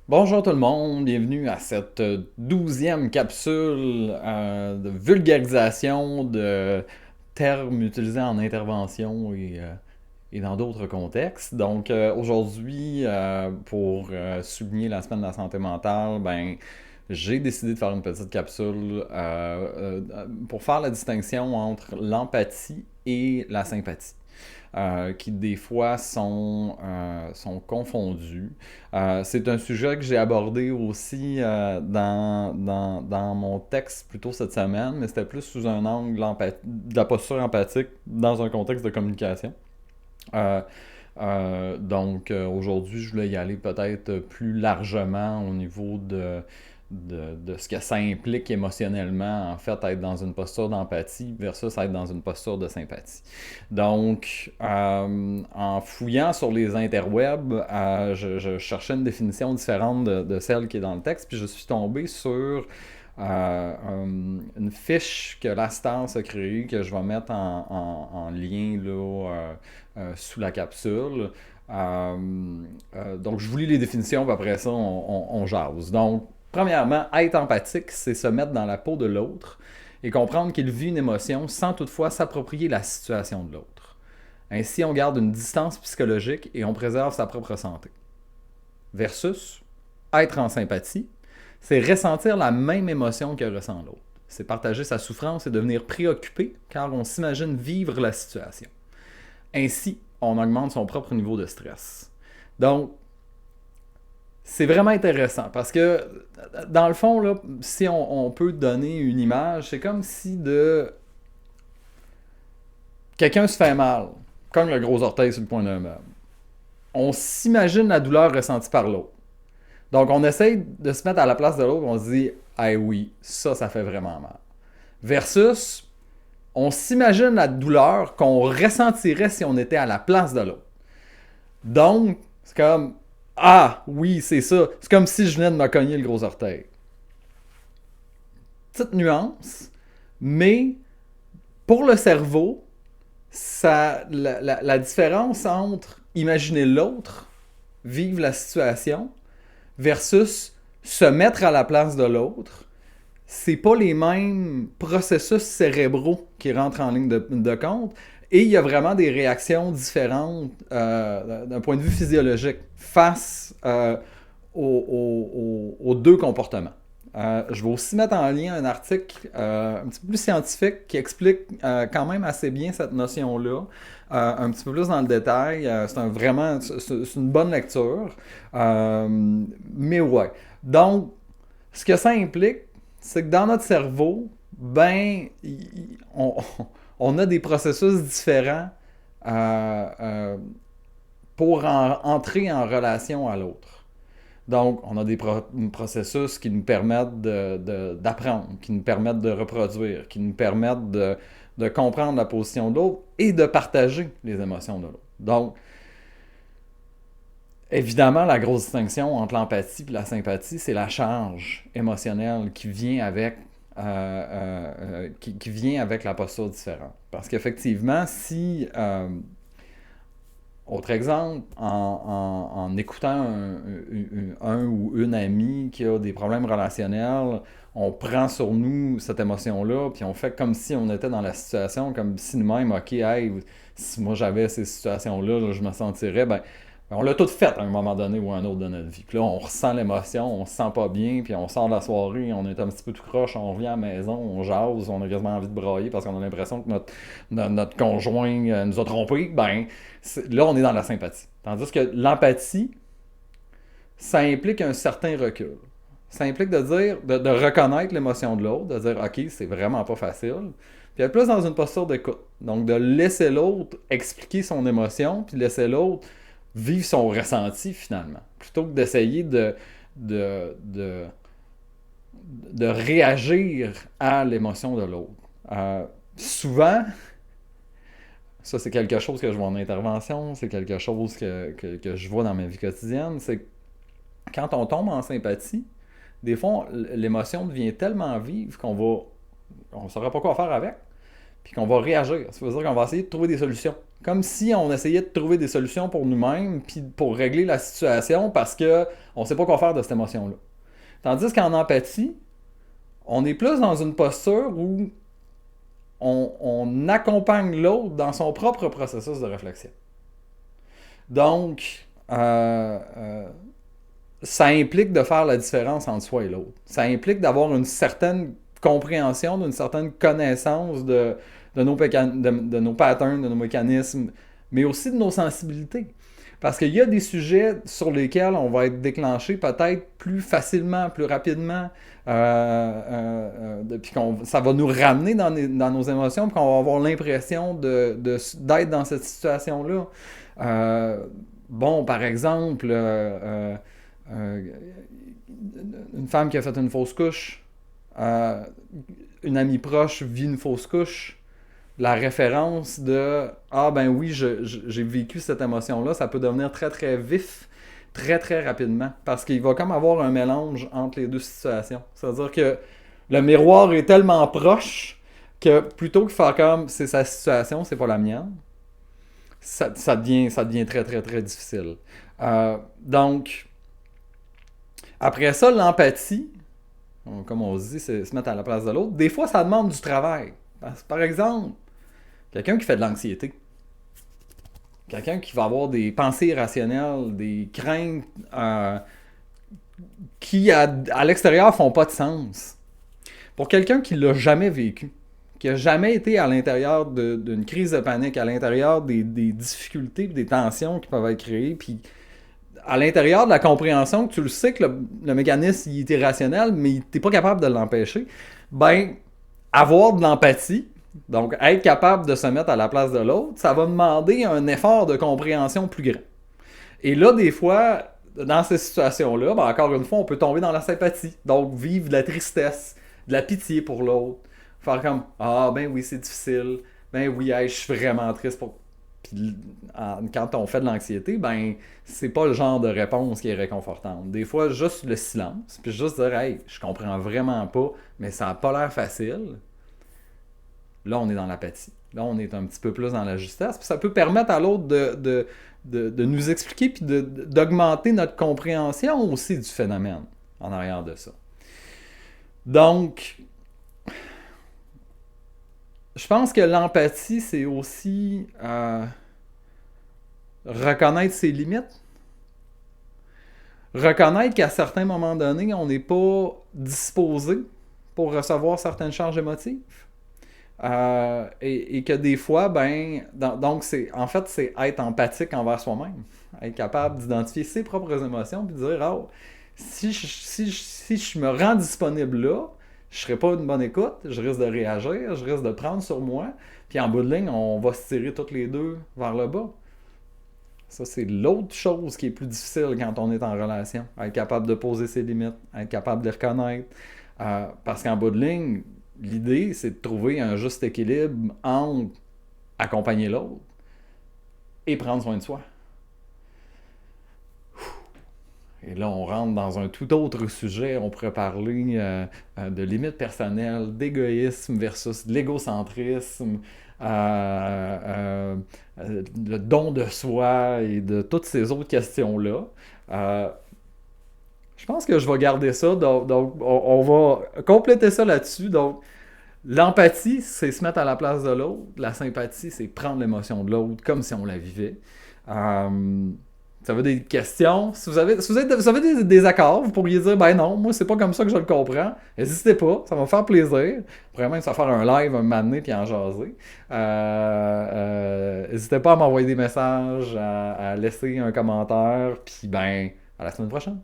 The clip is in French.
Bonjour tout le monde, bienvenue à cette 12e capsule de vulgarisation de termes utilisés en intervention et dans d'autres contextes. Donc aujourd'hui, pour souligner la semaine de la santé mentale, j'ai décidé de faire une petite capsule pour faire la distinction entre l'empathie et la sympathie. Qui des fois sont confondus. C'est un sujet que j'ai abordé aussi dans mon texte plus tôt cette semaine, mais c'était plus sous un angle de la posture empathique dans un contexte de communication. Euh, Aujourd'hui, je voulais y aller peut-être plus largement au niveau de ce que ça implique émotionnellement, en fait, être dans une posture d'empathie versus être dans une posture de sympathie. Donc, en fouillant sur les interwebs, je cherchais une définition différente de celle qui est dans le texte, puis je suis tombé sur une fiche que l'Astar a créée, que je vais mettre en lien là, sous la capsule. Donc, je vous lis les définitions, puis après ça, on jase. Donc, premièrement, être empathique, c'est se mettre dans la peau de l'autre et comprendre qu'il vit une émotion sans toutefois s'approprier la situation de l'autre. Ainsi, on garde une distance psychologique et on préserve sa propre santé. Versus, être en sympathie, c'est ressentir la même émotion que ressent l'autre. C'est partager sa souffrance et devenir préoccupé car on s'imagine vivre la situation. Ainsi, on augmente son propre niveau de stress. Donc, c'est vraiment intéressant parce que, dans le fond, là, si on peut donner une image, c'est comme si quelqu'un se fait mal, comme le gros orteil sur le point d'un meuble. On s'imagine la douleur ressentie par l'autre. Donc, on essaye de se mettre à la place de l'autre, on se dit, ah oui, ça fait vraiment mal. Versus, on s'imagine la douleur qu'on ressentirait si on était à la place de l'autre. Donc, c'est comme, ah oui, c'est ça. C'est comme si je venais de me cogner le gros orteil. Petite nuance, mais pour le cerveau, la différence entre imaginer l'autre, vivre la situation, versus se mettre à la place de l'autre, c'est pas les mêmes processus cérébraux qui rentrent en ligne de compte. Et il y a vraiment des réactions différentes d'un point de vue physiologique face aux deux comportements. Je vais aussi mettre en lien un article un petit peu plus scientifique qui explique quand même assez bien cette notion-là, un petit peu plus dans le détail. C'est une bonne lecture. Mais ouais. Donc, ce que ça implique, c'est que dans notre cerveau, on, on a des processus différents pour entrer en relation à l'autre. Donc, on a des processus qui nous permettent d'apprendre, qui nous permettent de reproduire, qui nous permettent de comprendre la position de l'autre et de partager les émotions de l'autre. Donc, évidemment, la grosse distinction entre l'empathie et la sympathie, c'est la charge émotionnelle qui vient avec qui vient avec la posture différente. Parce qu'effectivement, si autre exemple, en écoutant un ou une amie qui a des problèmes relationnels, on prend sur nous cette émotion-là, puis on fait comme si on était dans la situation, comme si nous-mêmes, ok, hey, si moi j'avais ces situations-là, là, je me sentirais, on l'a tout fait à un moment donné ou à un autre de notre vie. Puis là, on ressent l'émotion, on se sent pas bien, puis on sort de la soirée, on est un petit peu tout croche, on revient à la maison, on jase, on a quasiment envie de brailler parce qu'on a l'impression que notre conjoint nous a trompés. Là, on est dans la sympathie. Tandis que l'empathie, ça implique un certain recul. Ça implique de dire, de reconnaître l'émotion de l'autre, de dire, OK, c'est vraiment pas facile. Puis être plus dans une posture d'écoute. Donc, de laisser l'autre expliquer son émotion, puis laisser l'autre vivre son ressenti finalement. Plutôt que d'essayer de, de, de réagir à l'émotion de l'autre. Souvent, ça c'est quelque chose que je vois en intervention, c'est quelque chose que je vois dans ma vie quotidienne, c'est que quand on tombe en sympathie, des fois, l'émotion devient tellement vive on ne saura pas quoi faire avec, puis qu'on va réagir. Ça veut dire qu'on va essayer de trouver des solutions Comme si on essayait de trouver des solutions pour nous-mêmes, puis pour régler la situation, parce que on sait pas quoi faire de cette émotion-là. Tandis qu'en empathie, on est plus dans une posture où on accompagne l'autre dans son propre processus de réflexion. Donc, ça implique de faire la différence entre soi et l'autre. Ça implique d'avoir une certaine compréhension, d'une certaine connaissance de nos patterns, de nos mécanismes, mais aussi de nos sensibilités. Parce qu'il y a des sujets sur lesquels on va être déclenché peut-être plus facilement, plus rapidement, puis ça va nous ramener dans nos émotions, puis qu'on va avoir l'impression d'être dans cette situation-là. Bon, par exemple, une femme qui a fait une fausse couche, une amie proche vit une fausse couche, la référence de ah ben oui, j'ai vécu cette émotion-là, ça peut devenir très très vif, très très rapidement. Parce qu'il va comme avoir un mélange entre les deux situations. C'est-à-dire que le miroir est tellement proche que plutôt que faire comme c'est sa situation, c'est pas la mienne, ça devient très très très difficile. Donc, après ça, l'empathie, comme on se dit, c'est se mettre à la place de l'autre. Des fois, ça demande du travail. Par exemple, quelqu'un qui fait de l'anxiété, quelqu'un qui va avoir des pensées irrationnelles, des craintes qui, à l'extérieur, font pas de sens. Pour quelqu'un qui l'a jamais vécu, qui a jamais été à l'intérieur d'une crise de panique, à l'intérieur des difficultés, des tensions qui peuvent être créées, puis à l'intérieur de la compréhension que tu le sais que le mécanisme il est irrationnel, mais tu n'es pas capable de l'empêcher, ben, avoir de l'empathie, donc être capable de se mettre à la place de l'autre, ça va demander un effort de compréhension plus grand. Et là, des fois, dans ces situations-là, ben, encore une fois, on peut tomber dans la sympathie. Donc, vivre de la tristesse, de la pitié pour l'autre. Faire comme ah, ben oui, c'est difficile. Ben oui, hey, je suis vraiment triste pour. Puis, quand on fait de l'anxiété, ben, c'est pas le genre de réponse qui est réconfortante. Des fois, juste le silence, puis juste dire hey, je comprends vraiment pas, mais ça a pas l'air facile. Là, on est dans l'apathie. Là, on est un petit peu plus dans la justesse. Puis ça peut permettre à l'autre de nous expliquer puis d'augmenter notre compréhension aussi du phénomène en arrière de ça. Donc, je pense que l'empathie, c'est aussi reconnaître ses limites. Reconnaître qu'à certains moments donnés, on n'est pas disposé pour recevoir certaines charges émotives. Et que des fois, ben, donc en fait, c'est être empathique envers soi-même. Être capable d'identifier ses propres émotions puis de dire, oh, si je me rends disponible là, je serai pas une bonne écoute, je risque de réagir, je risque de prendre sur moi, puis en bout de ligne, on va se tirer toutes les deux vers le bas. Ça, c'est l'autre chose qui est plus difficile quand on est en relation. Être capable de poser ses limites, être capable de les reconnaître. Parce qu'en bout de ligne, l'idée, c'est de trouver un juste équilibre entre accompagner l'autre et prendre soin de soi. Et là, on rentre dans un tout autre sujet. On pourrait parler de limites personnelles, d'égoïsme versus de l'égocentrisme, le don de soi et de toutes ces autres questions-là. Je pense que je vais garder ça. Donc on va compléter ça là-dessus. Donc, l'empathie, c'est se mettre à la place de l'autre. La sympathie, c'est prendre l'émotion de l'autre comme si on la vivait. Si vous avez des questions, si vous avez des désaccords, vous pourriez dire ben non, moi c'est pas comme ça que je le comprends. N'hésitez pas, ça va me faire plaisir. Vraiment, ça va faire un live un moment donné puis en jaser. N'hésitez pas à m'envoyer des messages, à laisser un commentaire, puis ben à la semaine prochaine.